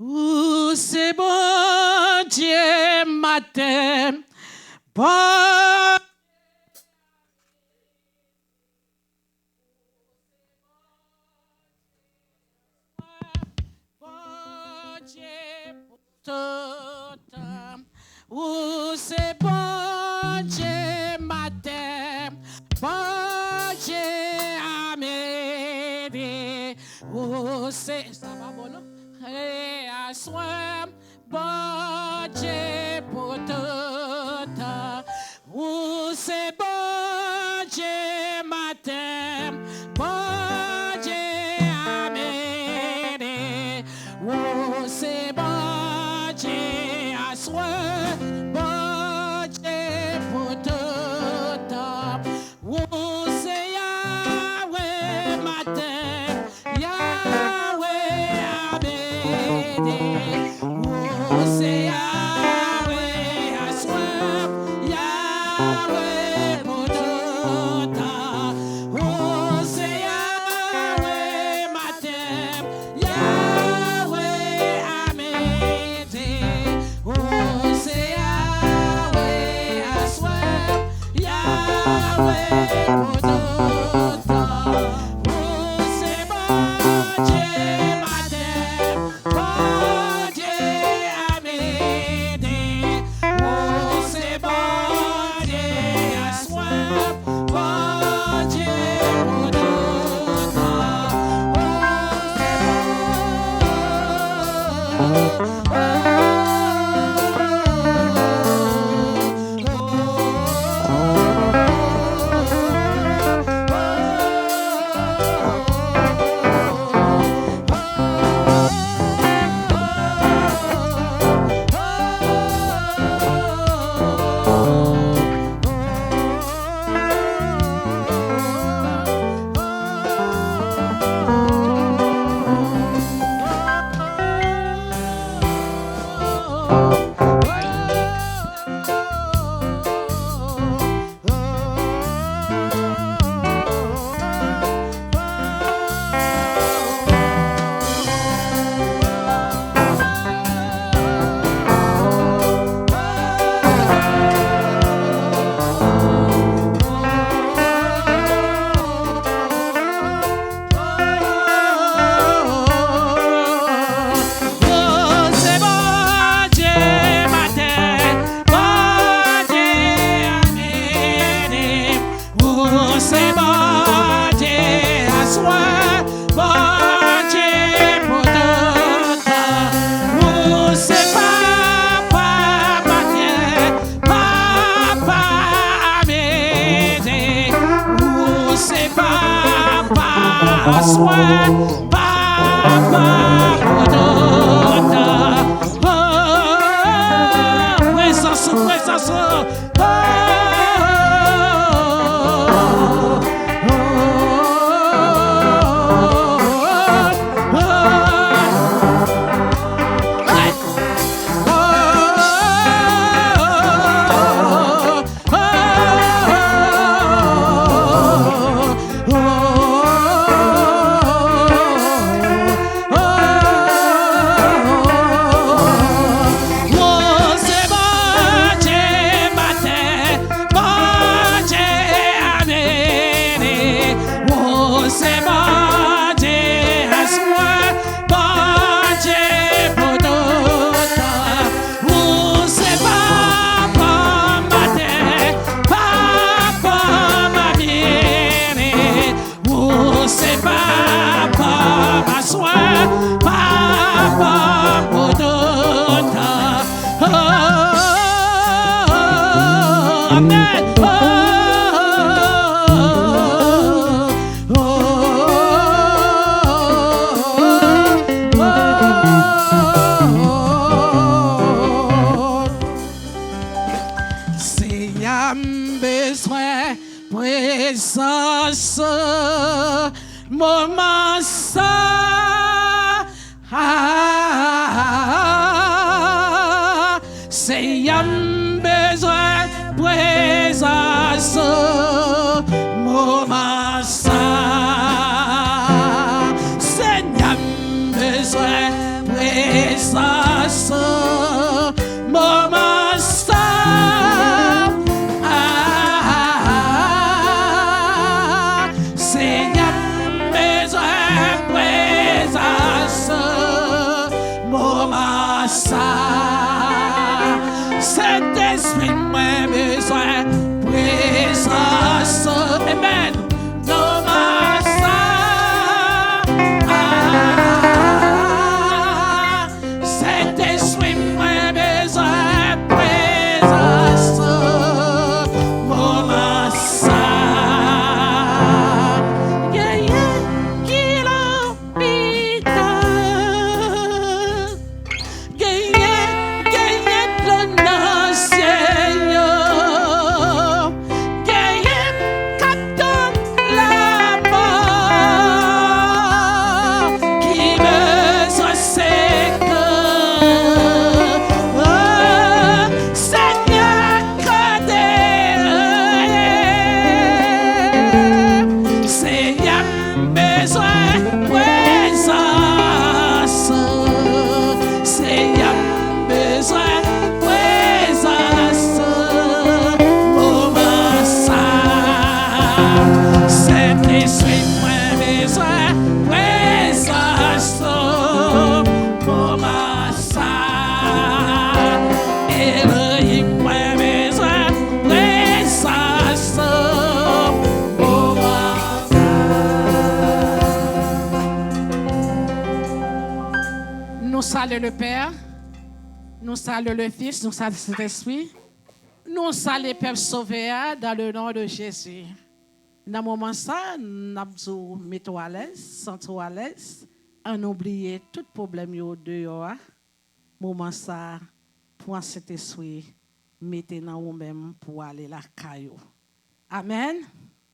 Où c'est bon Dieu matin, bon Dieu pour tout temps. Où c'est bon Dieu matin, bon Dieu à midi. Où c'est ça va bon non? Et à soir, bon Dieu pour tout temps. Où c'est bon Dieu matin, bon Dieu à midi. Où c'est bon Dieu à soir, bon Dieu pour tout temps. Où c'est Yahweh matin, Yahweh à midi. Où c'est Yahweh à soir, Yahweh pour tout temps. Où c'est Yahweh matin, Yahweh à midi. Où c'est Yahweh à soir, Yahweh pour tout temps. Où c'est bon Dieu matin, bon Dieu à midi. Où c'est bon Dieu à soir, bon Dieu pour tout temps. Où c'est bon Dieu matin, bon Dieu à midi. Où c'est bon Dieu à soir, bon Dieu pour tout temps. Où c'est papa matin, papa à midi. Où c'est papa à soir, papa pour tout temps. Oh, présence, présence. Oh, c'est bon Dieu matin, bon Dieu à midi. C'est bon Dieu à soir, bon Dieu pour tout temps. C'est papa matin, papa ma midi. C'est papa ma soir, papa pour tout temps. Oh, amen. Oh, c'est y'a besoin présence moment ça. C'est y'a besoin présence moment ça. C'est y'a besoin présence Saint-Esprit, moi besoin présence. Amen. Saint-Esprit, moi besoin présence. Moment ça. Yeah, yeah, qu'il habite. Nous saluons le Père, nous saluons le Fils, nous saluons le Saint-Esprit, nous saluons le Père Sauveur dans le nom de Jésus. Dans ce moment ça, nous avons mis à l'aise, sans à l'aise, on oublie tout problème dehors. Moment ça, pour cet esprit, mettez dans vous-même pour aller la caillou. Amen.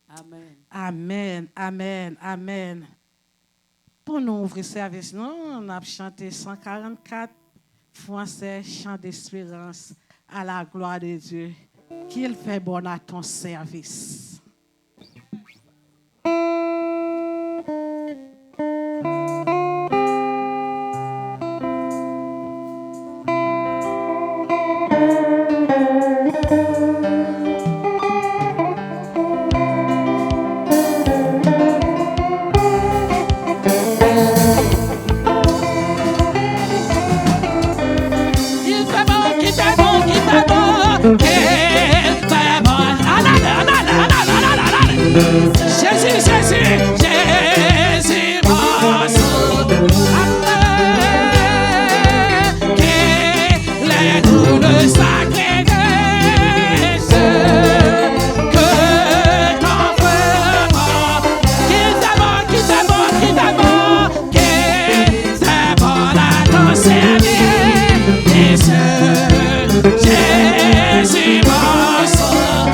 Amen. Amen. Amen. Amen. Pour nous ouvrir service, nous, on a chanté 144 français, chant d'espérance à la gloire de Dieu. Qu'il fait bon à ton service. Jésus, Jésus, Jésus, mon sauveur. Amen. Qu'il est tout le sacré de Dieu, que ton frère, qu'il t'aime, qu'il t'aime, qu'il t'aime, qu'il t'aime à ton service. Jésus, mon sauveur.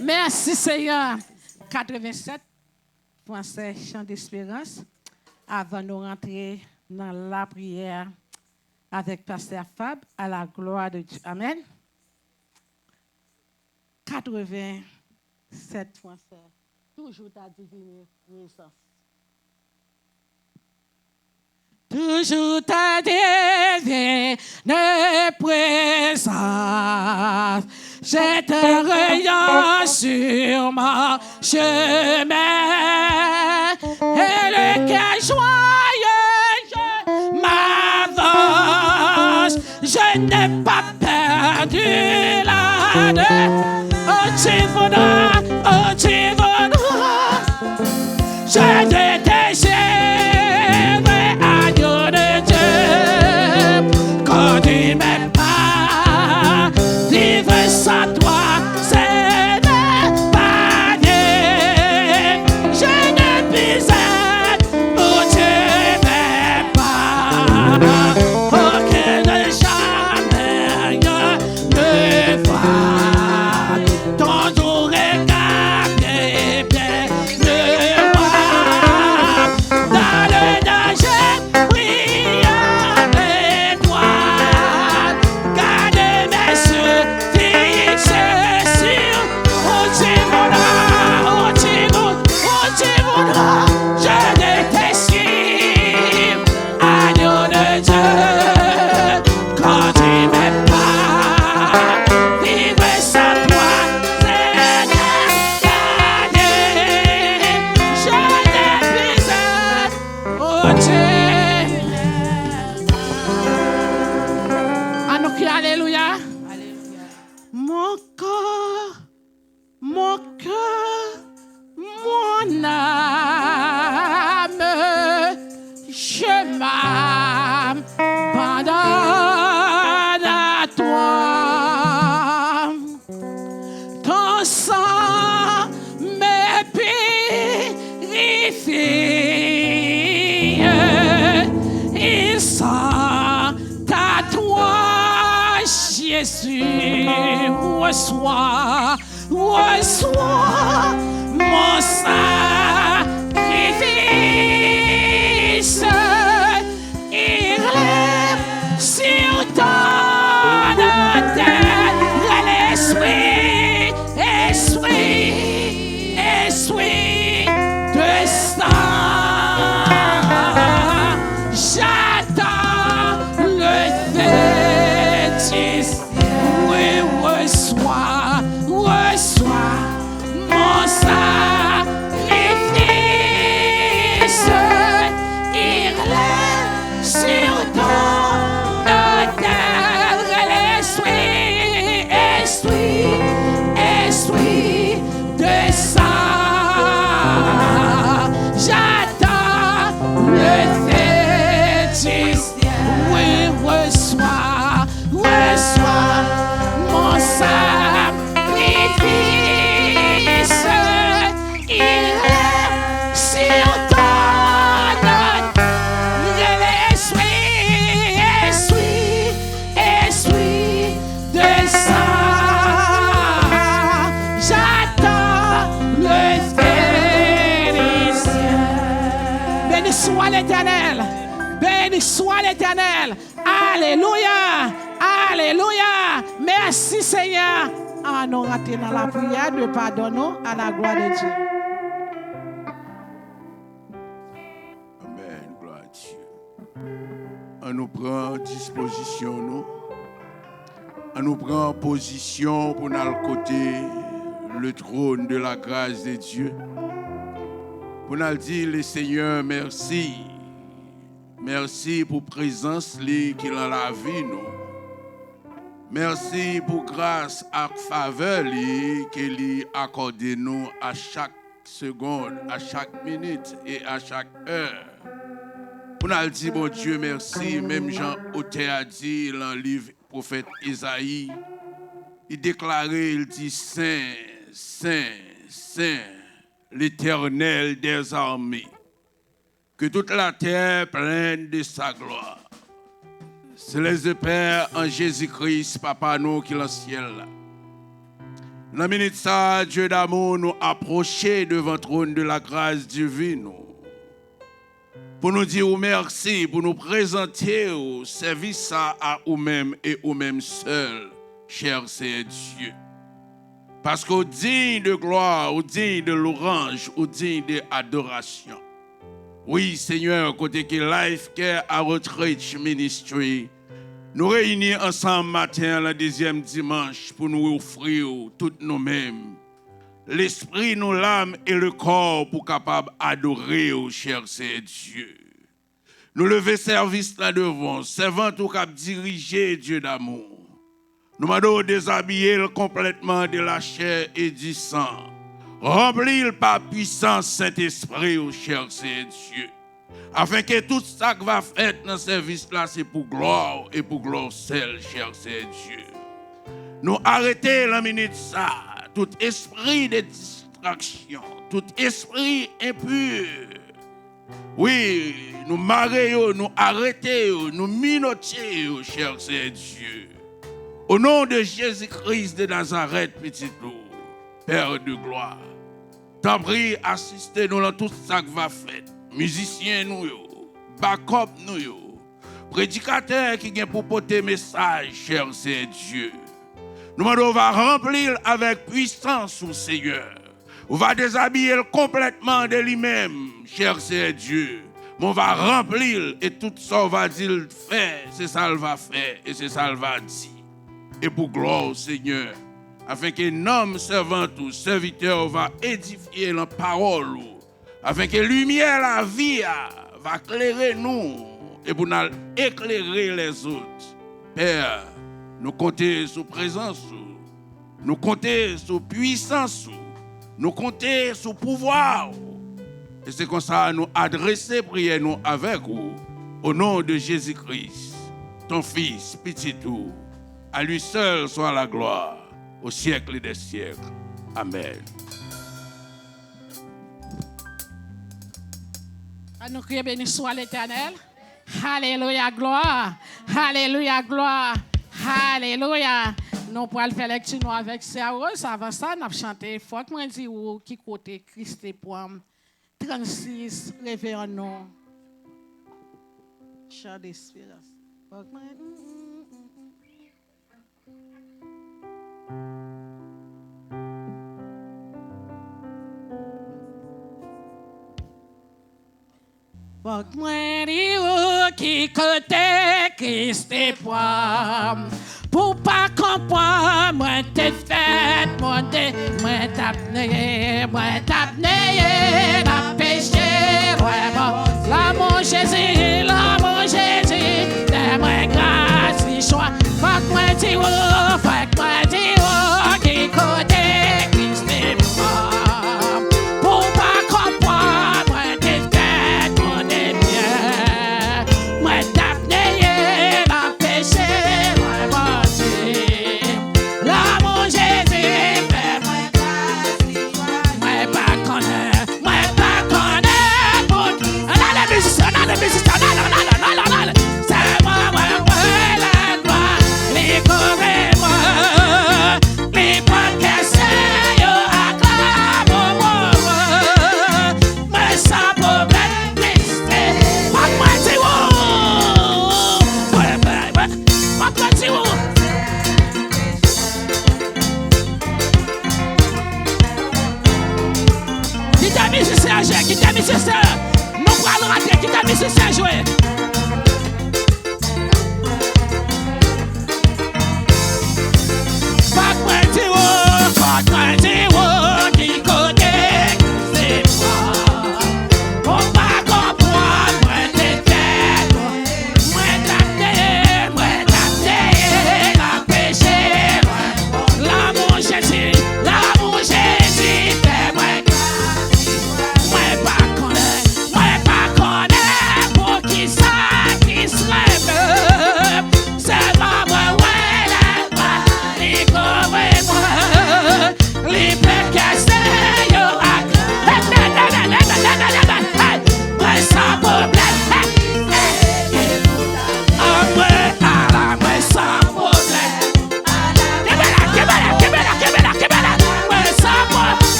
Merci Seigneur. 87, Français, chant d'espérance. Avant de rentrer dans la prière avec Pasteur Fab, à la gloire de Dieu. Amen. 87, Français. Toujours ta divine présence. Toujours ta divine présence. J'ai un rayon sur mon chemin. Et le cœur joyeux, je m'avance. Je n'ai pas perdu la tête. Oh, tu voudras, oh, tu voudras. Je te désire. Quand tu m'aimes pas, vivre sans toi, c'est ne pas dire. Je ne puis être où tu m'aimes pas. Oh, que ne jamais rien ne voit. Ton doux regard mon âme, je m'abandonne à toi. Ton sang me purifie, il sent à toi, Jésus. Reçois mon sacrifice, il rêve sur ton autel. Esprit de sang, j'attends le feu du ciel. Oui, reçois mon sacrifice, il règne sur ton autel. Esprit de sang, j'attends le feu du ciel. Oui, reçois mon sacrifice, il règne sur ton autel. Esprit de sang, j'attends le feu du ciel. Béni soit l'Éternel. Béni soit l'Éternel. Alléluia. Alléluia. Merci Seigneur. Ah, nous ratons dans la prière de pardonner à la gloire de Dieu. Amen. Gloire à Dieu. On nous prend disposition, nous. On nous prend position pour nous côté le trône de la grâce de Dieu. Pour nous dire, le Seigneur, merci. Merci pour la présence qu'il a dans la vie, nous. Merci pour grâce et faveur qu'il accorde nous à chaque seconde, à chaque minute et à chaque heure. Pour nous dire, bon Dieu, merci. Même Jean Auteur a dit dans le livre prophète Isaïe, il déclarait, il dit, Saint, Saint, Saint, l'Éternel des armées, que toute la terre pleine de sa gloire. C'est les Père en Jésus-Christ, Papa nous qui est dans le ciel. Dans la minute ça, Dieu d'amour nous approcher devant le trône de la grâce divine. Pour nous dire merci, pour nous présenter au service à nous-mêmes et nous-mêmes seuls, cher Seigneur Dieu. Parce qu'au digne de gloire, au digne de louange, au digne d'adoration. Oui, Seigneur, côté que Life Care Outreach Ministry, nous réunis ensemble matin, le deuxième dimanche, pour nous offrir toutes nous-mêmes l'esprit, nous l'âme et le corps pour capable adorer au cher Seigneur Dieu. Nous lever service là devant, servant tout cap diriger Dieu d'amour. Nous m'adorons déshabiller complètement de la chair et du sang. Remplir par puissance Saint-Esprit au cher Seigneur Dieu. Afin que tout ça qui va faire dans ce service là, c'est pour gloire et pour gloire seule, cher Seigneur Dieu. Nous arrêtons la minute ça, tout esprit de distraction, tout esprit impur. Oui, nous marions, nous arrêtons, nous minotons, cher Seigneur Dieu. Au nom de Jésus-Christ de Nazareth, petit loup, Père de gloire, t'en prie, assistez-nous dans tout ça qui va faire. Musiciens nous, backup nous, prédicateurs qui viennent pour porter message, cher Seigneur Dieu. Nous on va remplir avec puissance au Seigneur. On va déshabiller complètement de lui-même, cher Seigneur Dieu. Mais on va remplir et tout ça on va dire faire, c'est ça qu'il va faire et c'est ça qu'il va dire. Et pour gloire au Seigneur, afin que l'homme servant ou serviteur va édifier la parole, afin que lumière la vie va éclairer nous et pour nous éclairer les autres. Père, nous comptons sur présence, nous comptons sur puissance, nous comptons sur pouvoir. Et c'est comme ça nous adresser prière nous avec vous. Au nom de Jésus-Christ, ton Fils, petit tout, à lui seul soit la gloire, au siècle des siècles. Amen. À nous crier béni soit l'Éternel. Alléluia, gloire. Alléluia, gloire. Alléluia. Nous pourrons faire lecture avec Sérose. Avant ça, nous avons chanté. Faut que moi dise qui côté Christ et pomme. 36, réveillons nous. Chant d'espérance. Faut que moi dise qui côté Christ et pomme. Pour pas comprendre, moi t'es fait, moi t'apné, la péché, vraiment. L'amour Jésus, t'es moi grâce, il choix. Faut que moi dis qui côté Christ et pomme. Pour pas comprendre, moi t'es fait, moi t'es bien. Moi t'apné, la péché. Qui t'a mis sur ça? Nous allons rater. Qui t'a mis sur ça jouer? Fuck my T-Wo, qui côté c'est moi. On va comprendre, moi t'es fait. Moi t'apné, la péché. L'amour Jésus, fait moi.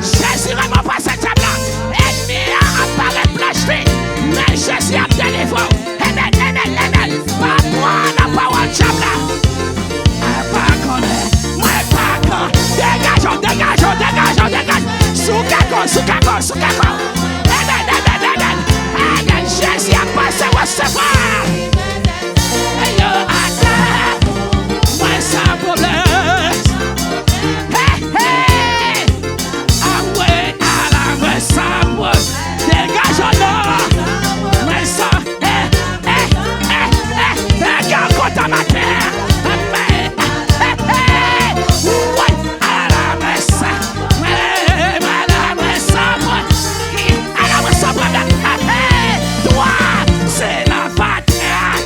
Jésus vraiment pas cette table-là. Ennemi apparaît plaché. Mais Jésus a délivré. Amen. Pas moi, n'a pas un table-là. Moi pas qu'on. Dégageons. Sous kako. Amen. Jésus a passé recevoir. Et yo attends. Moi sans problème. C'est la patrie.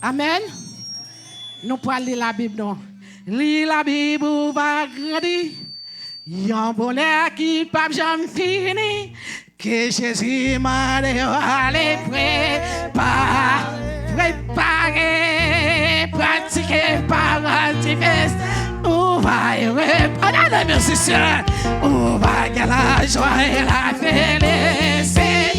Amen. Nous pouvons lire la Bible, non? Lire la Bible, on va grandir. Il y a un bonheur qui ne peut jamais finir. Que Jésus m'a dit, allez, préparer, pratiquer par artifice. On va y répondre, les musiciens. On va gagner la joie et la félicité.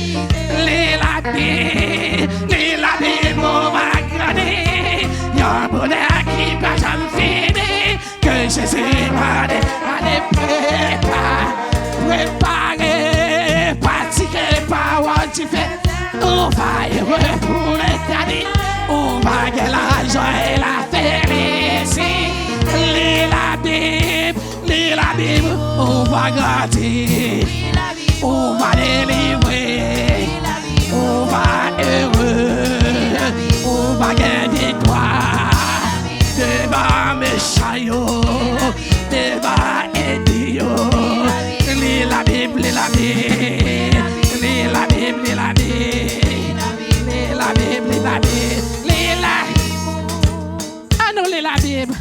Lis la Bible, on va grandir. Il y a un bonheur qui ne peut jamais finir. Que Jésus m'a dit, allez, préparer, pratiquer par artifice. On va y répondre, l'éternité. On va gagner la joie et la félicité. Lis la Bible, on va grandir, on va délivrer, on va heureux, on va gagner victoire. Devant mes chaillots, devant Edio. Lis la Bible, lis la Bible, lis la Bible, lis la Bible, lis la Bible, lis la Bible, lis la. Ah non, lis la Bible.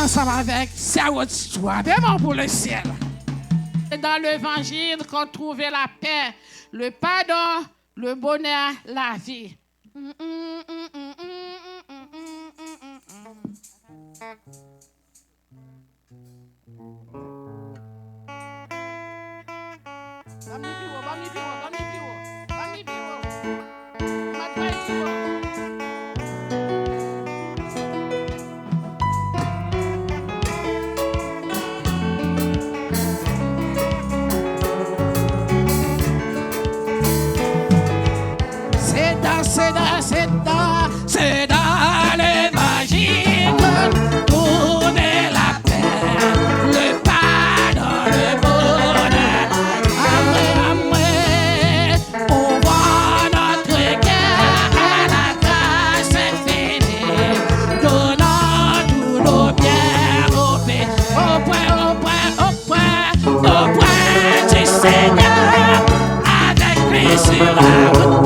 Ensemble avec sa haute histoire, vraiment pour le ciel. Dans l'évangile qu'on trouvait la paix, le pardon, le bonheur, la vie. C'est dans l'évangile trouver la paix, le pardon, le bonheur. Après, on voit notre cœur à la grâce infinie, donnant tous nos biens au point du Seigneur, avec lui sur la route.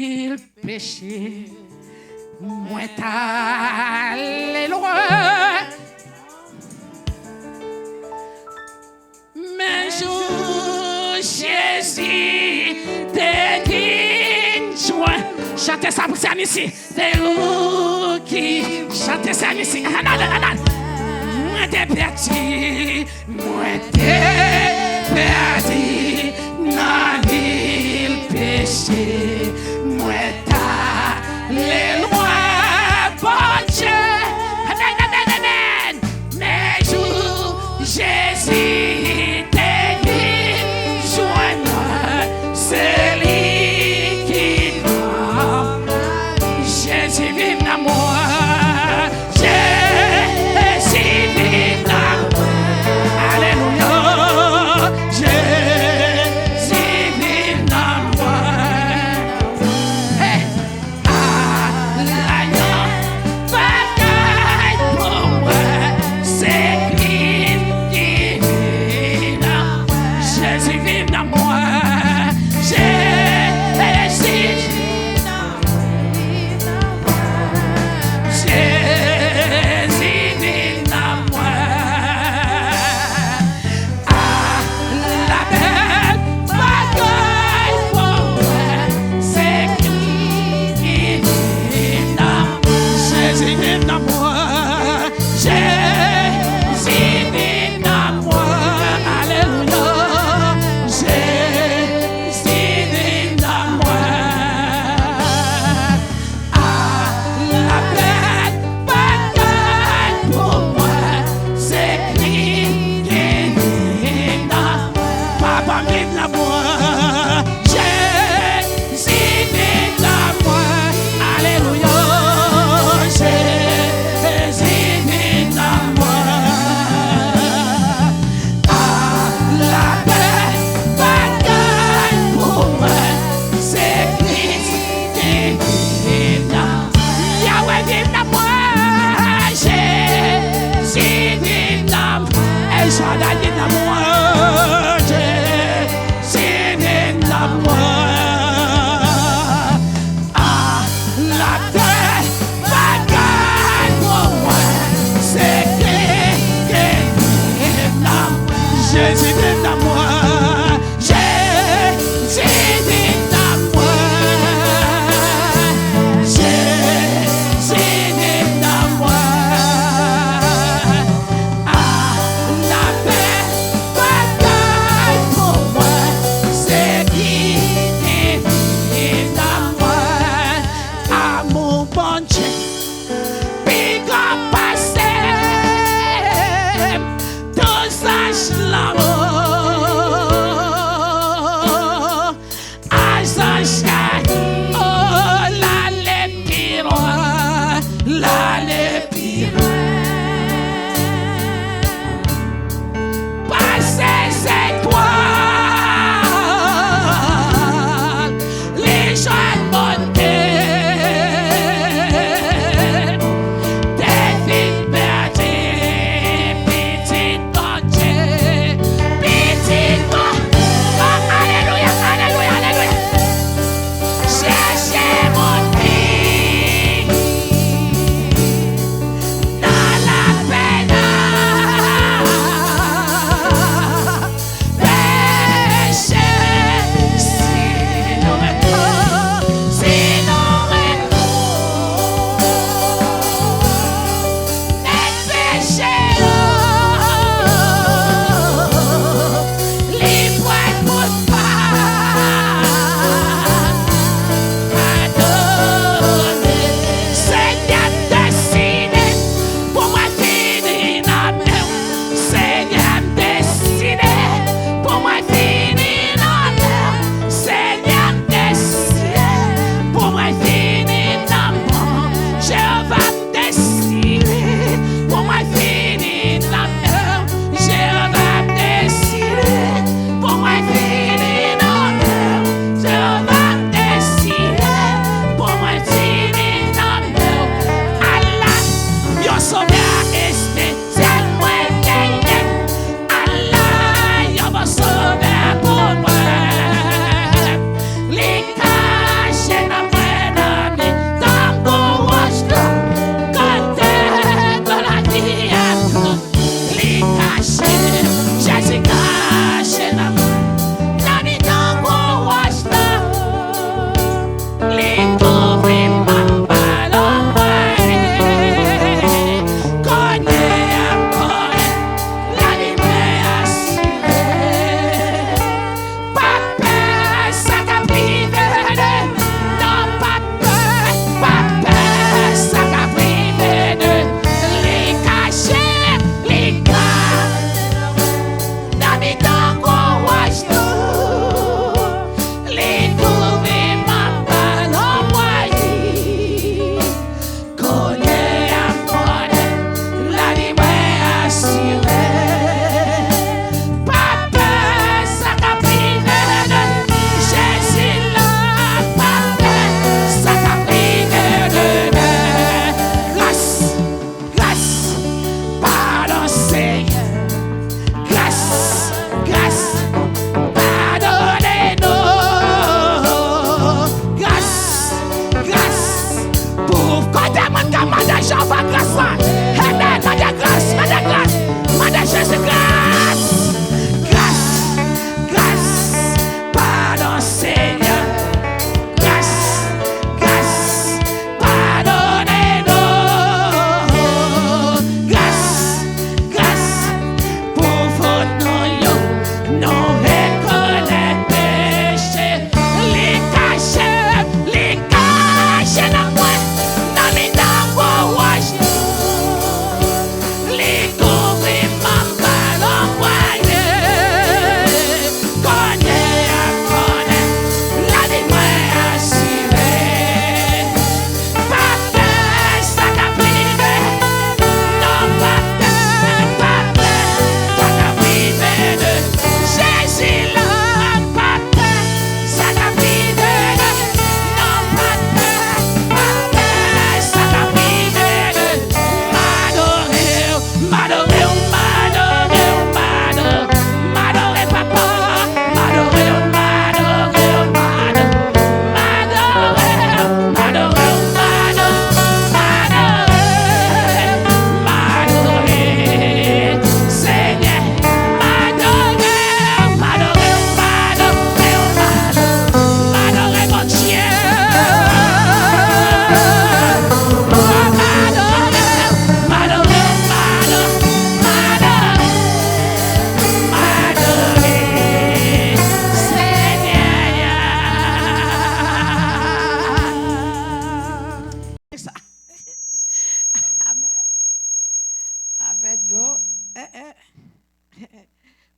vil péché. Moi t'allé loin. Mais Jésus t'es joint. Chantez ça pour ça ici. C'est vous qui chantez ça ici. Moi t'es perdu. Moi t'es perdu. Dans l'île péché. Moi t'allé loin. Bon Dieu. Amen. Mais Jésus. C'est lui qui m'a. Jésus vive dans moi. Jésus vive dans moi. Alléluia. Jésus vive dans moi. Hey.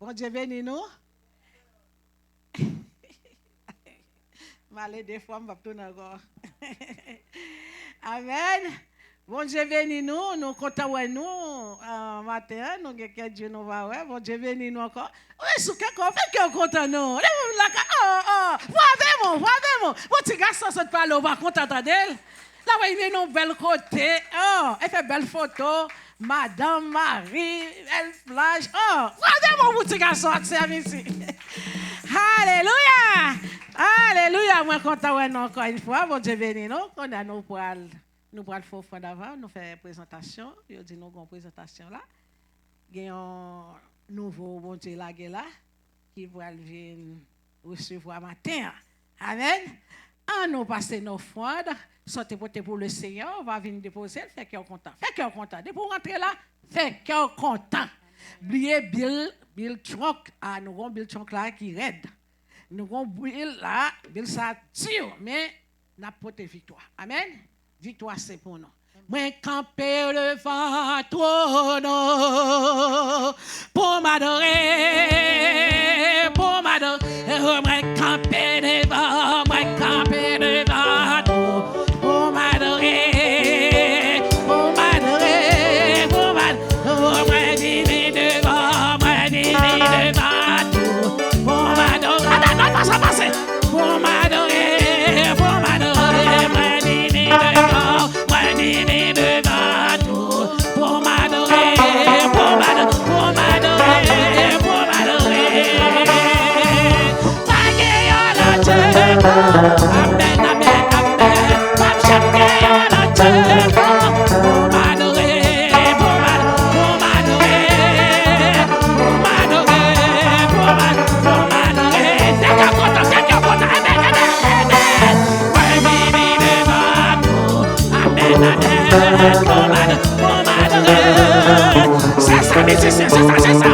Bon Dieu bénis nous. Malé des fois, je vais tourner encore. Amen. Bon Dieu bénis nous. Nous comptons nous matin. Nous avons Dieu nous va ouais. Bon Dieu bénis nous encore. Oui, sous quelqu'un fait qu'on content nous. Voyez-moi. Mon petit garçon saute pas là, on va content d'elle. Là, il y a une belle côté. Oh, elle fait belle photo. Madame Marie, elle flash. Oh, regardez mon petit garçon qui servi ici. Alléluia. Alléluia. Moi, content encore une fois. Bon Dieu béni nous. On a nous pour le faux fond d'avant. Nous faisons présentation. Je dis nous avons une présentation là. Il y a un nouveau bon Dieu là qui va venir recevoir matin. Amen. En nous passer nos offrandes, sortez pour le Seigneur, on va venir déposer, fait cœur content. Fait cœur content. Dès pour rentrer là, fait cœur content. Oubliez Bill Trunk. Ah, nous avons Bill Trunk là qui raide. Nous avons Bill là, Bill ça tire, mais n'a pas de victoire. Amen. Victoire c'est pour nous. Moi camper devant ton nom pour m'adorer, moi camper devant, pour m'adorer, dîner devant, pour m'adorer. Attends, passer, pour m'adorer, dîner devant. Pour m'adorer. Amen. Pas jamais la terre. Pour m'adorer. D'accord, content. C'est ça.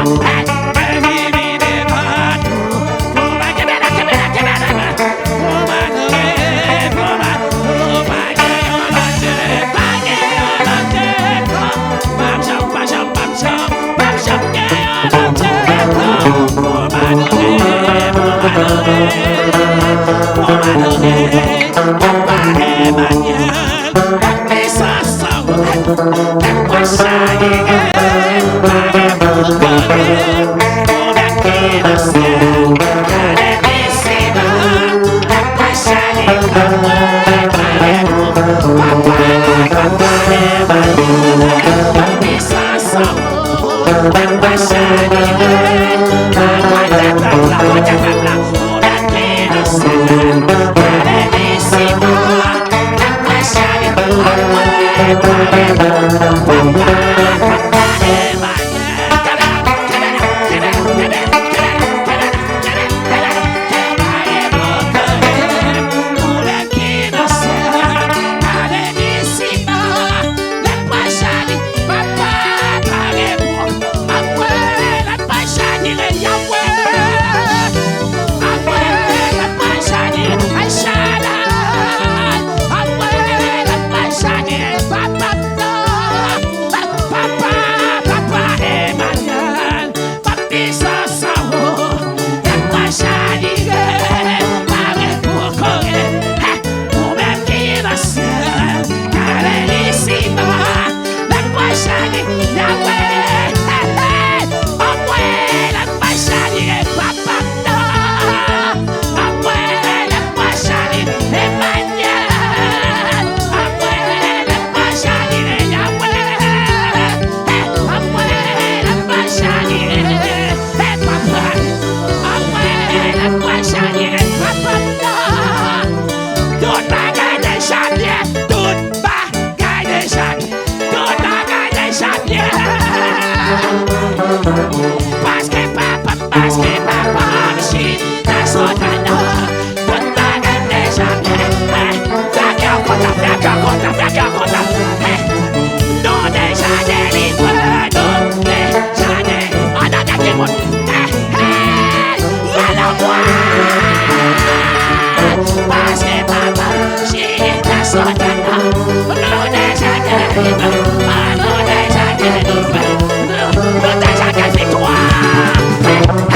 Victoire!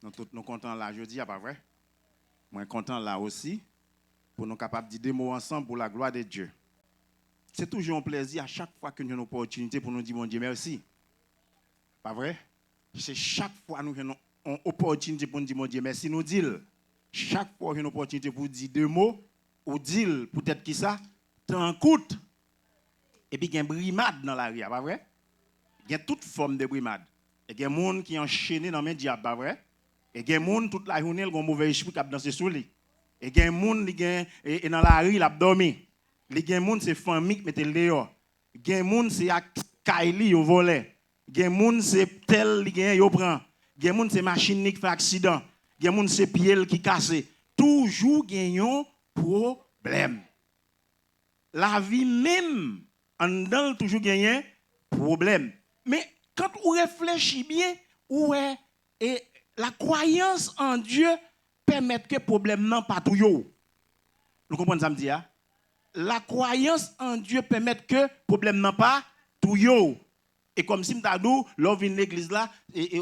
Nous tous nous contents là jeudi, pas vrai? Moi content là aussi pour nous capables de dire des mots ensemble pour la gloire de Dieu. C'est toujours un plaisir à chaque fois que nous avons une opportunité pour nous dire bon Dieu merci. Pas vrai? C'est chaque fois que nous avons une opportunité pour nous dire bon Dieu merci, nous disons. Chaque fois que nous avons une opportunité pour dire deux mots, ou dire peut-être qui ça, t'en coûte. Et puis il y a une brimade dans la rue, pas vrai? Il y a toute forme de brimade. Et il y a des gens qui sont enchaînés dans les diables, pas vrai? Et il y a des gens toute la journée qui ont un mauvais esprit qui dansent sur lui. Et il y a des gens qui dans la rue qui ont dormi. Il y a des gens qui sont famille qui mettent le dehors. Il y a des gens qui sont Kylie qui volent. Il y a des gens qui sont tel qui prend. Il y a des gens qui sont machine qui fait accident. Il y a des gens qui sont pieds qui cassent. Toujours gagnant problème. La vie même en dedans toujours gagner problème. Mais quand on réfléchit bien, et la croyance en Dieu permet que problème non pas tout yo. Vous comprenez ça me dit? La croyance en Dieu permet que problème non pas tout yo. Et comme si m'ta dou, l'on vient l'église là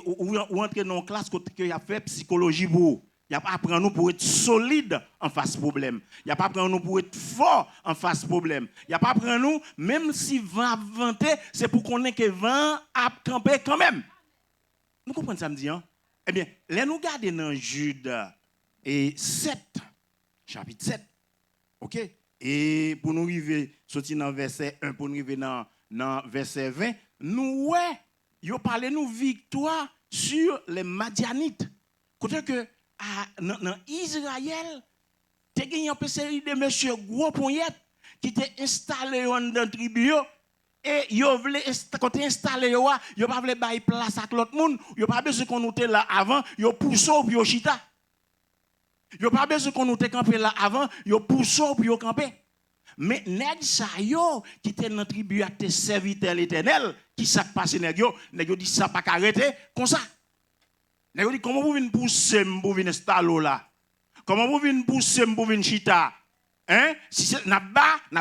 ou entrer dans une classe que y a fait psychologie pour. Il n'y a pas apprendre nous pour être solide en face problème. Il n'y a pas apprendre nous pour être fort en face problème. Il n'y a pas apprendre nous, même si vent vanter, c'est pour qu'on ait que vent a camper quand même. Nous comprenons ça me dit, hein? Eh bien, là nous regardons dans Jude et 7, chapitre 7. OK? Et pour nous arriver, sortir dans verset 1, pour nous arriver dans verset 20, nous, ils parlent nous victoire sur les Madianites. Côté que, dans Israël, tu as une série de monsieur gros poignettes qui étaient installés dans la tribu. Et yo vle quand installé yo pas vle bailler place à l'autre monde, yo pas besoin qu'on était là avant, yo pousse puis yo chita. Yo pas besoin qu'on était campé là avant, yo pousse puis yo campé. Mais nèg sa yo qui était dans tribu à te serviteur l'Éternel, qui ça passé nèg yo dit ça pas arrêter comme ça. Nèg yo dit comment vous venir pousser pour venir installer là? Comment vous venir pousser pour venir chita? Hein? Si c'est n'a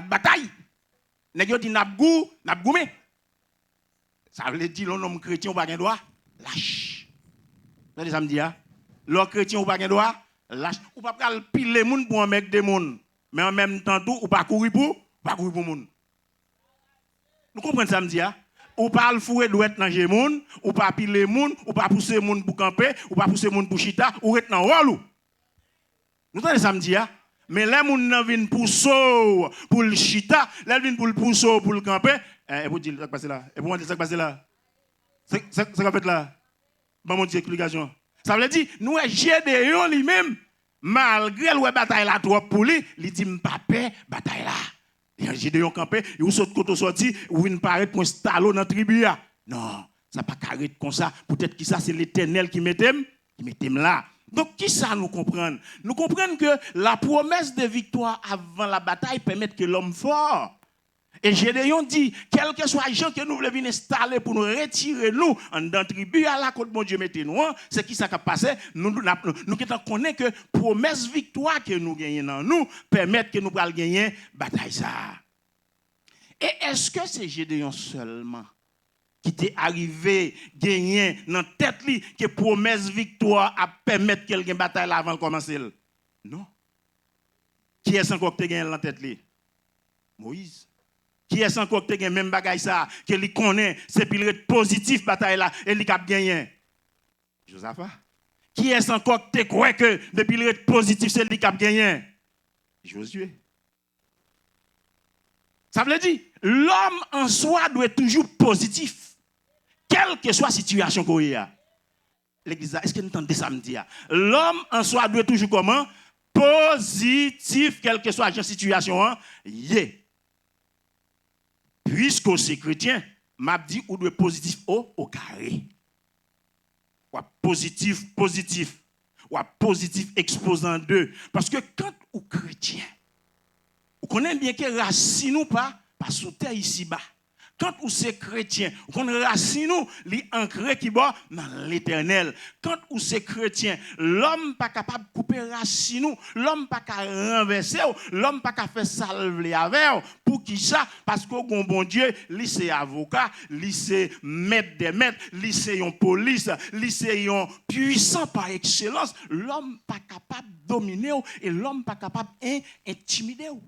bataille. Nèg yo dit n'a goumé. Ça veut dire l'homme chrétien ou pas gen droit lâche. Vous avez ça me dit hein? L'homme chrétien ou pas gen droit lâche. Ou pas pral pile moun pour un mec de moun. Mais en même temps tout ou pas courir pour moun. Nous comprenez ça me dit hein? Ou pas le fouet douette dans chez moun, ou pas pile moun, ou pas pousser moun pour camper, ou pas pousser moun pour chita, ou être dans rôle. Nous avez ça me dit hein? Mais les gens ne viennent pour le chita, les viennent pour le pousser, pour le camper. Et pour dire ce qui passe là. Et pour moi dire ce qui passe là. C'est qu'on fait là. Bon, mon Dieu, explication. Ça veut dire, nous, Gédéon lui-même, malgré la bataille là trop pour lui, il dit, pas paix, bataille là. Et Gédéon campé, il saute côté sorti, ou il paraît pour installer dans la tribu. Non, ça pas carré comme ça. Peut-être que ça, c'est l'Éternel qui mettait là. Donc, qui ça nous comprend? Nous comprenons que la promesse de victoire avant la bataille permet que l'homme fort. Et Gédéon dit, quel que soit les gens que nous voulons venir installer pour nous retirer nous en dans tribu à la côte mon Dieu mettez nous, c'est qui ça qui a passé? Nous connaissons que promesse victoire que nous gagnons dans nous permet que nous puissions gagner bataille ça. Et est-ce que c'est Gédéon seulement qui t'est arrivé gagner dans tête li que promesse victoire a permettre qu'elle gagne bataille avant de commencer? Non. Qui est encore qui gagne dans tête li? Moïse. Qui est encore qui gagne même bagaille ça que lui connaît c'est pile positif bataille là et lui cap gagner? Josaphat. Qui est encore qui croit que depuis le positif c'est lui cap gagner? Josué. Ça veut dire l'homme en soi doit être toujours positif. Quelle que soit la situation qu'il y a. L'église, est-ce que nous entendez ça me dire? L'homme en soi doit être toujours comment? Positif, quelle que soit la situation. Yeah. Puisque c'est chrétien, m'a dit ou doit être positif au carré. Ou positif, ou positif exposant deux. Parce que quand ou chrétien, vous connaissez bien que racine ou pas sous terre ici-bas. Quand vous êtes chrétien, vous connaissez racine ou li ancré qui va dans l'éternel. Quand vous êtes chrétien, l'homme pas capable de couper racine ou, l'homme pas capable de renverser ou, l'homme pas capable de faire salver avec pour qui ça? Parce que bon Dieu, lui c'est avocat, lui c'est maître des maîtres, lui c'est un police, lui c'est un puissant par excellence. L'homme pas capable de dominer ou, et l'homme pas capable d'intimider ou.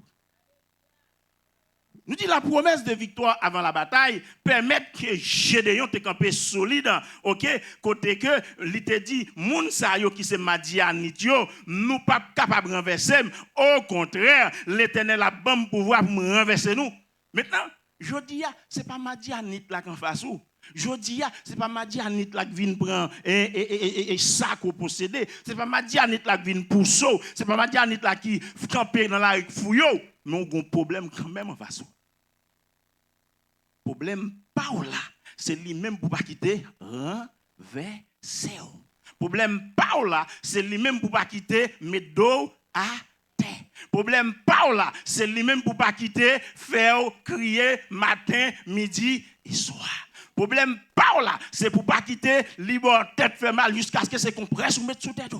Nous dit la promesse de victoire avant la bataille permet que Gédéon te campé solide, OK, côté que il te dit moun sa yo qui se Madianite yo, nous pas capable renverser, au contraire, l'Éternel a bon pouvoir pour renverser nous. Maintenant, je dis c'est pas Madianite là qu'en face ou. Je dis c'est pas Madianite là qui vient prendre et sac au posséder, c'est pas Madianite là qui vient pousser, c'est pas Madianite là qui camper dans la fouyo, mais on a un problème quand même en face. Problème pas là, c'est lui-même pour pas quitter renverser. Problème pas là, c'est lui-même pour pas quitter mettre dos à terre. Problème pas là, c'est lui-même pour pas quitter faire crier matin, midi et soir. Problème pas là, c'est pour pas quitter libre tête fait mal jusqu'à ce que c'est compresse ou mettre sous tête.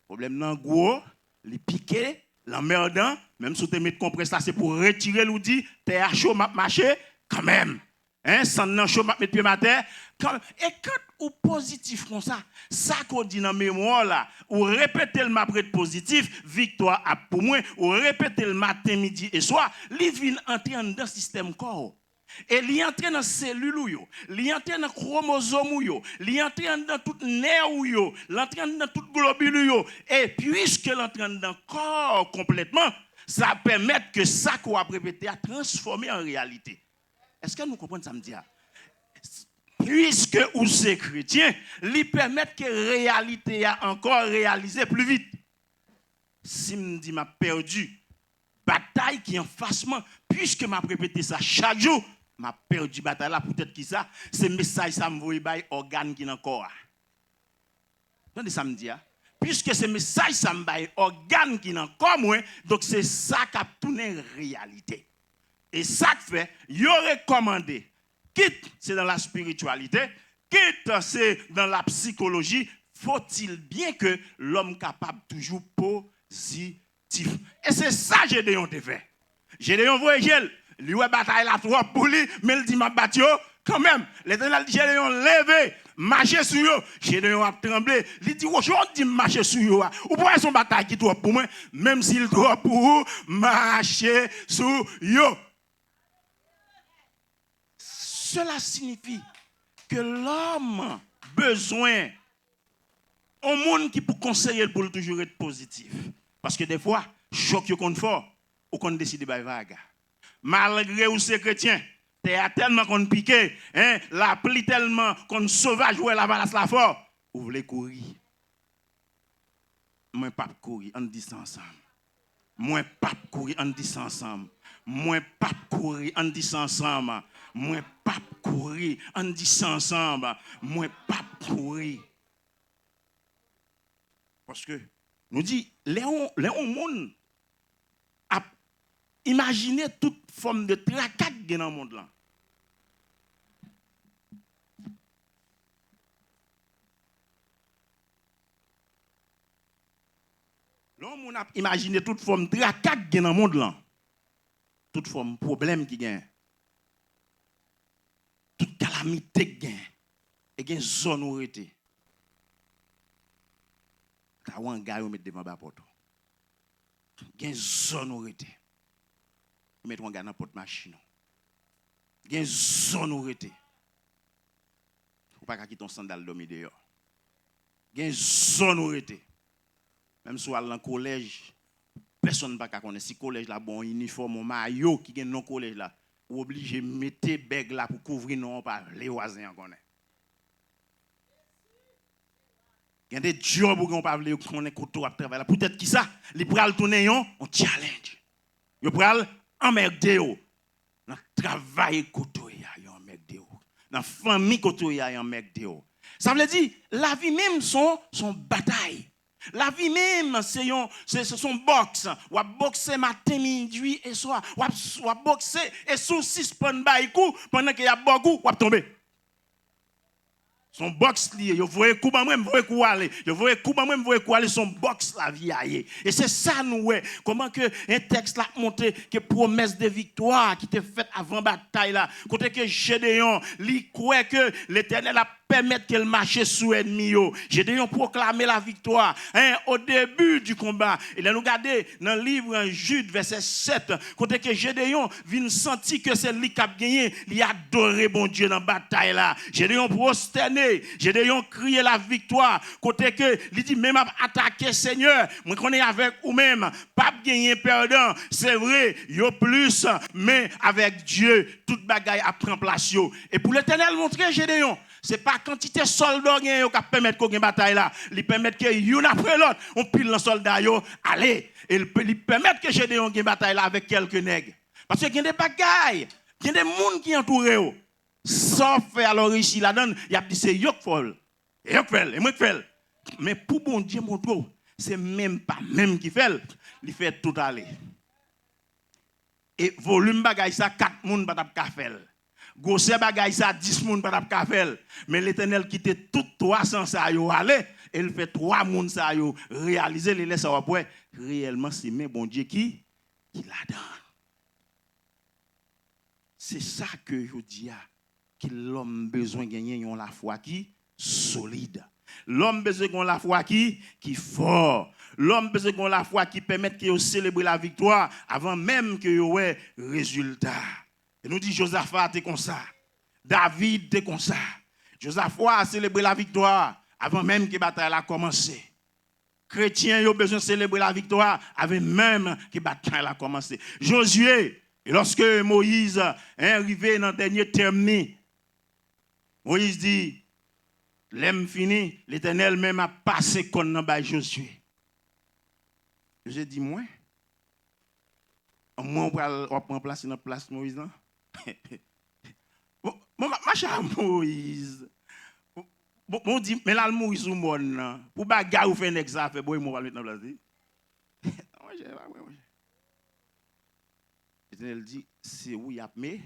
Problème non gros, les piquer l'emmerdant, même si tu mets compresse là, c'est pour retirer l'outil, t'es à chaud, m'a marché, quand même. Hein, sans non chaud, m'a mettre pied à terre. Et quand ou positif comme ça qu'on dit dans mémoire là, ou répéter le après positif, victoire a pour moi, ou répéter le matin, midi et soir, li vient entrer dans le système corps. Et li entre dans cellule yo, li entre dans chromosome yo, li entre dans tout nerf yo, l'entre dans tout globule yo. Et puisque l'entre dans corps complètement, ça permet que ça qu'on a répété a transformé en réalité. Est-ce que nous comprenons ça me dit? Puisque ou c'est chrétien, lui permet que réalité a encore réalisé plus vite. Si me dit m'a perdu bataille qui en face moi, puisque m'a répété ça chaque jour, m'a perdu bataille là peut-être qui ça, c'est message ça me voit bail organe qui dans corps. Attendez ça me dit puisque c'est message ça me bail organe qui dans corps moi, donc c'est ça qui a tourné réalité. Et ça fait, il aurait commandé, quitte c'est dans la spiritualité, quitte c'est dans la psychologie, faut-il bien que l'homme capable toujours positif. Et c'est ça que Gédéon te fait. Gédéon voit gel, lui ouais bataille la trop pour lui, mais il dit m'a battu quand même. L'Éternel dit Gédéon levé, marcher sur yo. Gédéon a tremblé. Il dit aujourd'hui marcher sur yo. Ou pourquoi son bataille qui trop pour moi, même s'il trop pour marcher sur yo. Cela signifie que l'homme a besoin au monde qui pour conseiller pour toujours être positif. Parce que des fois, choc qu'on fort ou qu'on décide de vague. Malgré ou c'est chrétien, t'es tellement qu'on pique, hein, la pli tellement qu'on sauvage ou la valasse la fort, ou voulez courir. Moi pas courir, on dit ça ensemble. Moi pas courir, on dit ça ensemble. Moi pas courir, on dit ça ensemble. moi pas courir. On dit ça ensemble, moi pas courir. Parce que nous dit, les monde a imaginé toute forme de tracas dans le monde là. L'homme a imaginé toute forme de tracas dans le monde là. Toute forme de problème qui gagne. Toute calamité qui gagne. Et gagne zone où était. T'as un gars qui met devant la porte. Gagne zone où était. Mettre un gars dans la porte machine. Gagne zone où était. Ou pas quitter ton sandal d'homme dehors. Gagne zone où était. Même si on est dans le collège, personne ne va connaître si le collège là bon uniforme, un maillot qui est non collège là, ou obligé de mettre bag là pour couvrir non par les voisins connaît. Il y a des jobs où on pas veut connaître côté à travailler. Peut-être qui ça, les pral tourner on challenge. Yo pral emmerder yo. Dans travail côté ya emmerder yo. Dans famille côté ya emmerder yo. Ça veut dire la vie même son bataille. La vie même, c'est son boxe. Ou boxer matin, midi et soir. Ou boxer et sous 6 points coup pendant qu'il y a beaucoup, ou tomber. Son boxe lié, vous voyez coup même, vous voyez coup aller. Vous voyez coup même, vous voyez coup aller, son boxe la vie aille. Et c'est ça nous comment que un texte là monté que promesse de victoire qui était faite avant bataille là. Côté que Gédéon, lui croit que l'Éternel a permettre qu'elle marche sous ennemi. Gédéon proclamer la victoire au début du combat. Et là nous regardez dans le livre Jude verset 7, côté que Gédéon vient sentir que c'est lui qui a gagné, il a adoré bon Dieu dans la bataille là. Gédéon prosterné, Gédéon crié la victoire, côté que il dit même attaquer Seigneur, moi connais avec ou même pas gagner perdant, c'est vrai, yo plus mais avec Dieu toute bagaille a prend place yo. Et pour l'Éternel montrer Gédéon, c'est pas quantité de soldats qui permettent qu'on gagne bataille là, ils permettent que une après l'autre on pile les soldats yo, allez, et ils permettent que Gédéon gagne bataille là avec quelques nègres. Parce qu'il y a des bagailles, il y a des monde qui entourent eux. Sauf alors ici là dedans, il y a dit c'est Yokfol. Yokfel, et moi qui fait. Mais pour bon Dieu mon Dieu, c'est même pas même qui fait, il fait tout aller. Et volume bagaille ça 4 monde pas t'a faire. Gosse bagaille ça 10 monde pas t'a faire. Mais l'Éternel quitte tout 300 ça yo aller, et il fait 3 monde ça yo réaliser les laisse après réellement c'est même bon Dieu qui la donne. C'est ça que je dis que l'homme besoin de gagner la foi qui solide. L'homme besoin de la foi qui fort. L'homme besoin de la foi qui permet que célébrer la victoire avant même que vous ayez résultat. Et nous dit Josaphat est comme ça. David est comme ça. Josaphat a célébré la victoire avant même que la bataille a commencé. Chrétiens ont besoin de célébrer la victoire avant même que la bataille a commencé. Josué, et lorsque Moïse est arrivé dans le dernier terme, Moïse dit, l'aime fini, l'Éternel même a passé comme dans Josué. J'ai dit, moi on va prendre place dans la place Moïse. Non? Ma chère Moïse, bon dit, mais là, Moïse ou mon, pour bagarre ou faire un examen, bon, il va mettre dans la place. L'Éternel dit, c'est où il y a mis,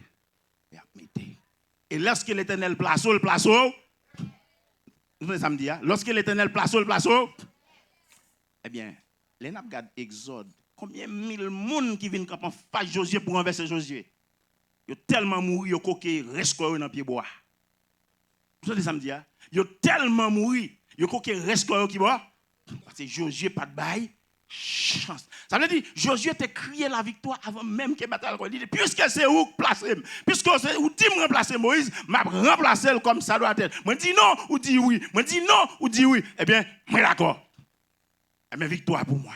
il y a mis. Et lorsque l'Éternel place, vous voyez ça me dit, lorsque l'Éternel place, eh bien, les n'a pas Exode, combien mille monde qui viennent en face Josué pour renverser Josué. Ils ont tellement mouru, ils ont coqué, restent dans le pied bois. Vous voyez ça me dit, ils ont tellement mouru, ils ont coqué, restent dans le pied bois. Parce que Josué pas de bail. Chance. Ça veut dire Josué t'a crié la victoire avant même que la bataille soit dit puisque c'est où placer puisque c'est où dit me remplacer Moïse m'a remplacer comme ça doit être. Moi dis non ou dis oui. Moi dis non ou dis oui. Eh bien, moi d'accord. Eh bien victoire pour moi.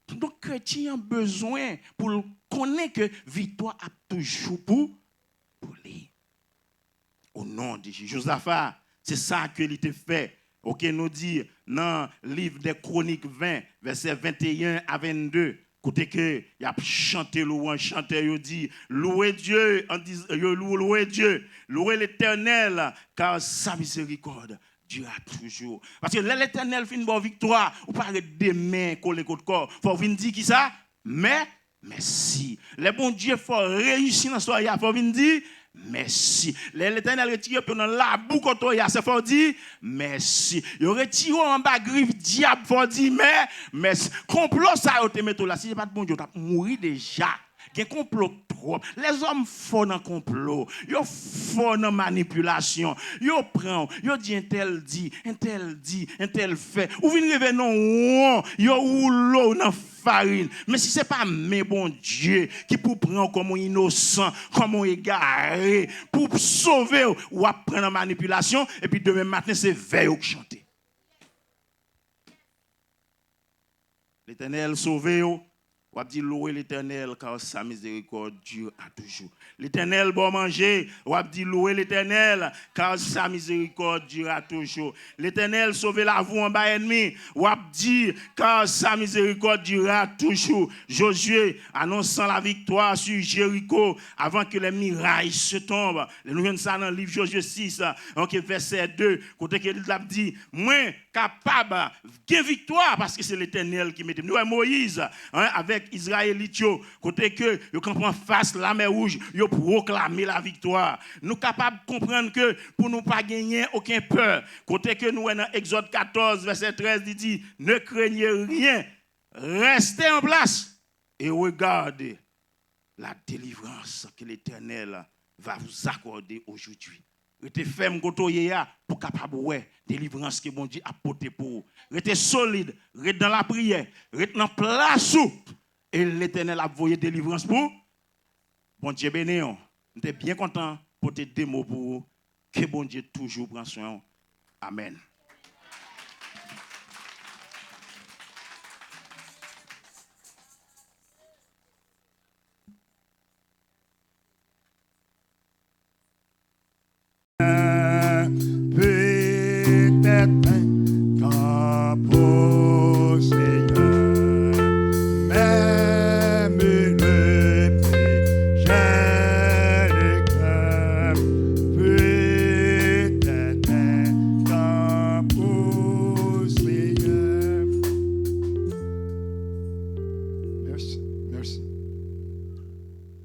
Donc chrétien a besoin pour connaître que victoire a toujours pour lui. Au nom de Jésus. Josaphat, c'est ça que il te fait. OK, nous dit dans le livre des Chroniques 20, versets 21 à 22, Côté que y a chanté louange, chanté yo dit louez Dieu en disant louez Dieu, louez l'Éternel car sa miséricorde durera toujours. Parce que l'Éternel fait une bonne victoire, ou pas des mains collées contre corps. Faut venir dire qui ça? Mais merci. Le bon Dieu faut réussir dans soirée, faut venir dire merci. L'Éternel retire dans la boue contre toi, c'est faut dire merci. Il retire en bas griffe diable, faut dire mais complot ça te mettre là, si c'est pas de bon Dieu, tu mourir déjà. Il y a un complot trop. Les hommes font un complot. Ils font une manipulation. Ils prennent. Ils disent un tel dit, un tel fait. Ou vient rêver non, ils roulent l'eau dans farine. Mais si ce n'est pas mes bon Dieu qui pour prendre comme un innocent, comme un égaré, pour sauver ou apprendre la manipulation, et puis demain matin, c'est veille ou chanter. L'Éternel sauve. On va dire louer l'Éternel car sa miséricorde dure à toujours. L'Éternel bon manger. On va dire louer l'Éternel car sa miséricorde dure à toujours. L'Éternel sauve la vous en bas ennemi. On va dire car sa miséricorde durera toujours. Josué annonçant la victoire sur Jéricho avant que les murailles se tombent. Nous venons ça dans le livre Josué 6, verset 2. Côté qu'il a dit, moi capable de victoire parce que c'est l'Éternel qui mette. Nous Moïse avec Israélites, côté que yo comprend face la mer rouge, yo proclamer la victoire. Nous capables de comprendre que pour nous pas gagner aucun peur. Côté que nous dans Exode 14 verset 13 il dit ne craignez rien, restez en place et regardez la délivrance que l'Éternel va vous accorder aujourd'hui. Restez ferme pour capable ouais délivrance que bon Dieu a porté pour vous. Restez solide, restez dans la prière, restez dans place et l'Éternel a voyé délivrance pour bon Dieu béni. On est bien content pour te des mots pour vous. Que bon Dieu toujours prend soin. Amen.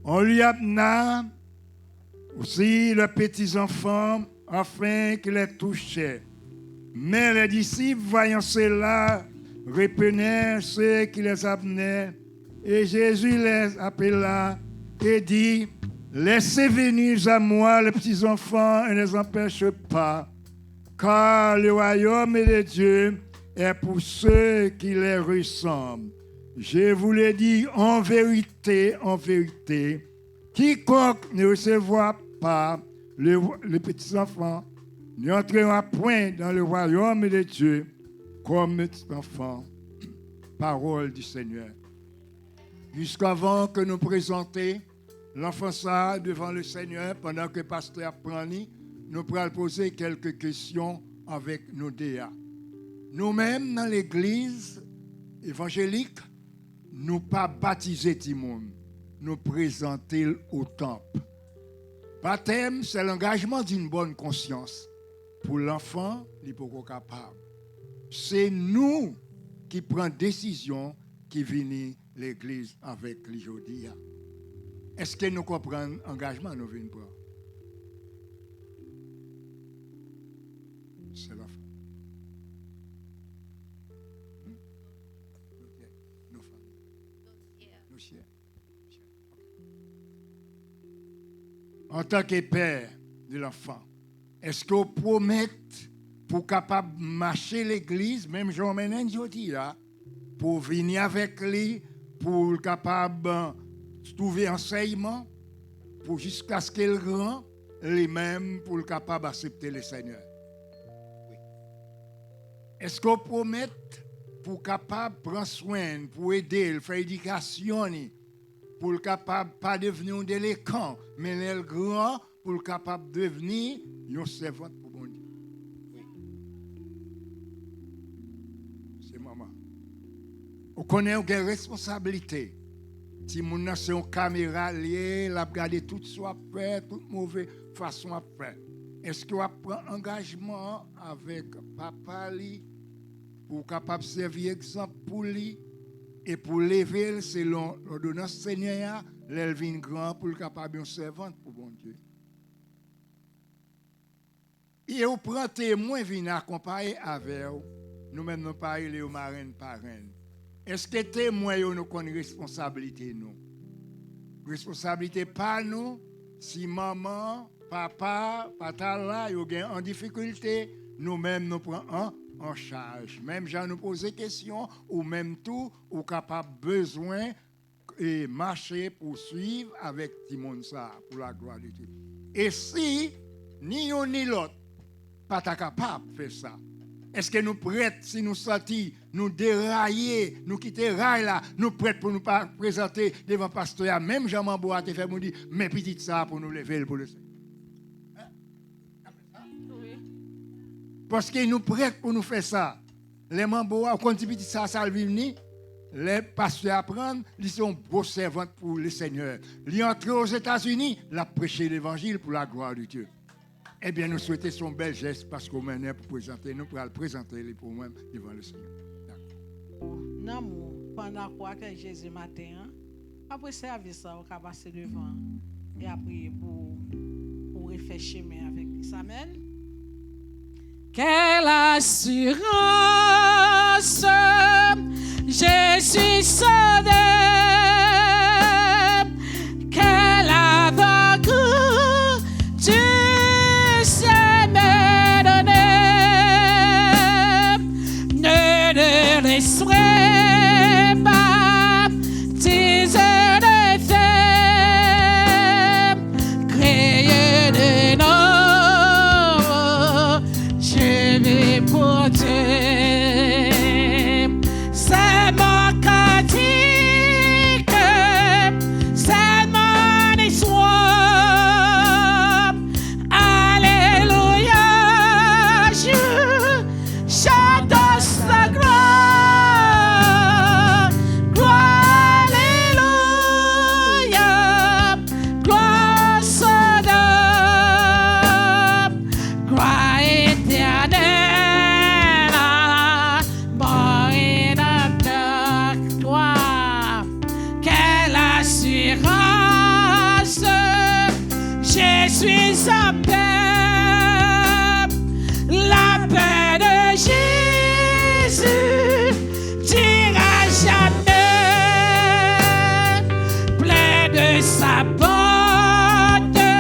On lui amena aussi les petits enfants afin qu'il les touchait. Mais les disciples, voyant cela, reprenaient ceux qui les amenaient. Et Jésus les appela et dit, laissez venir à moi les petits enfants et ne les empêchez pas, car le royaume de Dieu est pour ceux qui les ressemblent. Je vous le dis en vérité, quiconque ne recevra pas les petits enfants n'entrera point dans le royaume de Dieu comme petit enfant. Parole du Seigneur. Jusqu'avant que nous présentions l'enfant ça devant le Seigneur, pendant que le pasteur apprend, nous pourrons poser quelques questions avec nos DA. Nous-mêmes, dans l'église évangélique, nous pas baptiser tout le monde, nous présenter au temple. Baptême, c'est l'engagement d'une bonne conscience. Pour l'enfant, il n'est pas capable. C'est nous qui prenons décision qui venons l'église avec l'aujourd'hui. Est-ce que nous comprenons l'engagement nous venons prendre? C'est l'enfant. Nos familles. Nos chiens. En tant que père de l'enfant, est-ce que vous promettez pour capable marcher l'église, même Jean Ménen dit là, pour venir avec lui, pour capable trouver enseignement, pour jusqu'à ce qu'il rend lui-même pour capable accepter le Seigneur. Oui. Est-ce que vous promettez pour capable prendre soin, pour aider, faire éducation, pour capable pas devenir un délinquant, mais le grand pour capable devenir un servant pour bon Dieu. Oui. C'est maman. On connaît une responsabilité. Si mon c'est une caméra liée, la regarder tout soit fait, toute mauvaise façon à faire. Est-ce qu'on prend engagement avec papa li pour capable servir exemple pour lui et pour lever selon l'ordonnance Seigneur, l'elvin grand pour le capable une servante pour bon Dieu. Et on prend témoin vient accompagner avec nous-mêmes nous parler les marraines parraines. Est-ce que témoin nous connaît responsabilité nous? Responsabilité pas nous si maman, papa, là yo gen en difficulté, nous-mêmes nous prenons en charge. Même gens nous poser questions ou même tout ou capable besoin et marcher pour suivre avec Timon ça pour la gloire de Dieu. Et si ni on ni l'autre pas capable de faire ça. Est-ce que nous prêts, si nous sortis, nous dérailler, nous quitter rail là, nous prêts pour nous présenter devant le pasteur, même Jean Mambo a te fait nous dire, mais petit ça pour nous lever pour le Seigneur. Oui. Parce que nous prêts pour nous faire ça. Les Mambo, quand petit ça le vivre, les pasteurs apprennent, ils sont beaux servantes pour le Seigneur. Ils entrent aux États-Unis, la prêcher l'évangile pour la gloire de Dieu. Eh bien, nous souhaitons son bel geste parce qu'on mène pour présenter, nous pour le présenter pour nous devant le Seigneur. Non, pendant quoi que Jésus matin, après service, on va passer devant et après pour réfléchir avec lui. Amen. Quelle assurance, je suis sauvé. Quel aveugle, tu laisserai pas tes de faire créer des noms, je vais porter. C'est mon cantique, c'est mon histoire. Alléluia, je chante sa gloire. Je suis en paix, la paix de Jésus dira jamais, plein de sa bonté,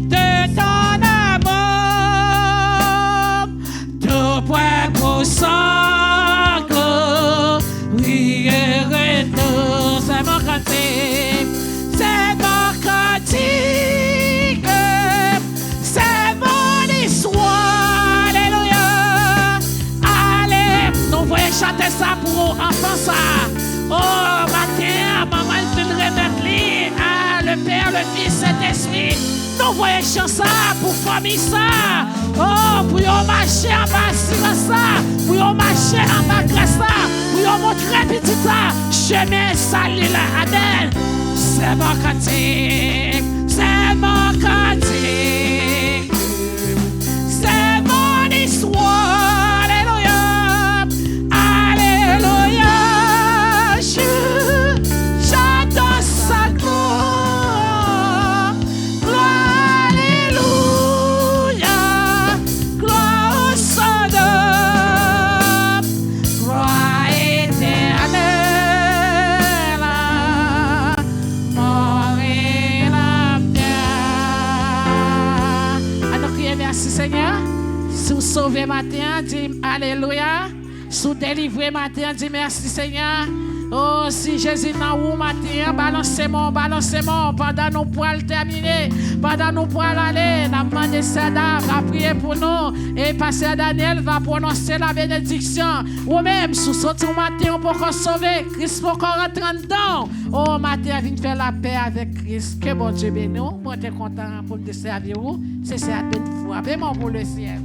de ton amour, tout point pour son glorieusement, c'est mon cantique, c'est mon cantique. Chantez ça pour enfants ça. Oh, matin, maman, il fait remettre le Père, le Fils, Saint-Esprit. Nous voyons chanter ça pour famille ça. Oh, pour yon marcher en bas ça. Pour yon marcher en bas grâce ça. Pour yon montrer petit ça. Chemin salé là. Amen. C'est mon cantique. C'est mon cantique. C'est mon histoire. Seigneur, si vous sauvez matin, dis Alléluia. Si vous délivrez matin, dis merci Seigneur. Oh, si Jésus n'a où matin, balancez-moi, pendant nous poils terminer, pendant nous poils aller, n'a demandé Sada va prier pour nous, et Pasteur Daniel va prononcer la bénédiction. Ou même, sous ce matin, on peut encore sauver, Christ peut encore rentrer dedans. Oh, matin, viens faire la paix avec Christ. Que bon Dieu bénisse nous. Moi, je suis content pour te servir. C'est ça de fois. Vraiment pour le ciel.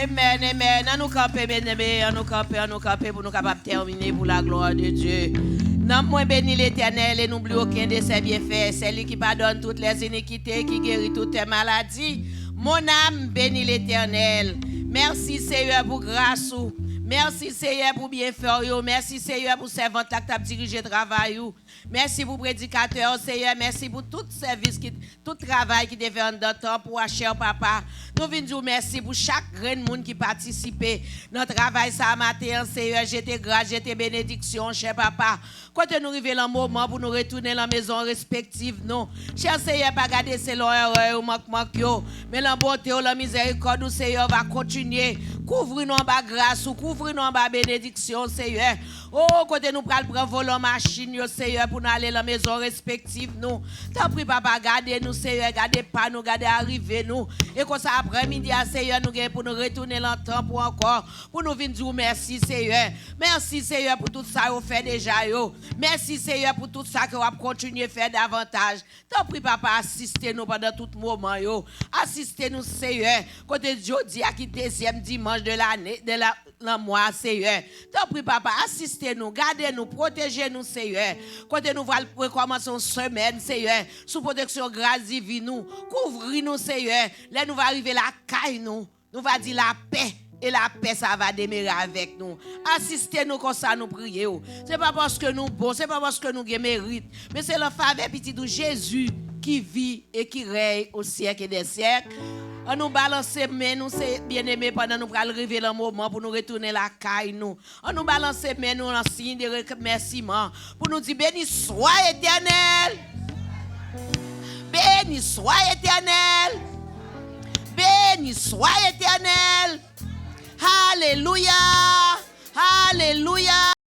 Amen, amen. On nous camper, bien-aimés, on nous camper pour nous capables de terminer pour la gloire de Dieu. Non, moi bénis l'Éternel et n'oublie aucun de ses bienfaits. C'est lui qui pardonne toutes les iniquités, qui guérit toutes tes maladies. Mon âme bénis l'Éternel. Merci Seigneur pour grâce. Merci Seigneur pour bien faire. Merci Seigneur pour servant là que tu as dirigé le travail. Merci pour prédicateur Seigneur. Merci pour tout service, tout travail qui devait en temps pour cher papa. Nous venons dire merci pour chaque grand monde qui participe dans le travail ça matin Seigneur. J'étais grâce, j'étais bénédiction cher papa. Quand nous arrivons dans le moment pour nous retourner dans la maison respective non. Cher Seigneur pas garder c'est l'erreur ou manque mais la bonté ou la miséricorde Seigneur va continuer couvrir nous en bas grâce ou couvrir nous en bas bénédiction Seigneur. Oh côté nous prendre volant machine yo Seigneur pour nous aller dans la maison respective nous. T'en prie papa garder nous Seigneur, garder pas nous, garder arriver nous et comme ça après-midi Seigneur nous gagne pour nous retourner dans le temps pour encore pour nous venir dire merci Seigneur. Merci Seigneur pour tout ça vous fait déjà yo. Merci Seigneur pour tout ça que vous continuer à faire davantage. T'en prie papa assistez-nous pendant tout moment yo. Assistez-nous Seigneur. Côté jeudi à qui deuxième dimanche de l'année de la mois Seigneur. T'en prie papa assistez-nous, gardez-nous, protégez-nous Seigneur. Côté nous va recommencer une semaine Seigneur sous protection grâce divine nous. Couvrez-nous Seigneur. Là nous va arriver la caille nous. Nous va dire la paix. Et la paix, ça va demeurer avec nous. Assistez-nous comme ça, nous prions. Ce n'est pas parce que nous bons, ce n'est pas parce que nous mérites, mais c'est le faveur petit de Jésus qui vit et qui règne au siècle des siècles. On nous balance main, nous c'est bien-aimé pendant nous pour arriver le moment pour nous retourner la caille nous. On nous balance main, nous en signe de remerciement pour nous dire béni soit Éternel. Béni soit Éternel. Béni soit Éternel. Alléluia.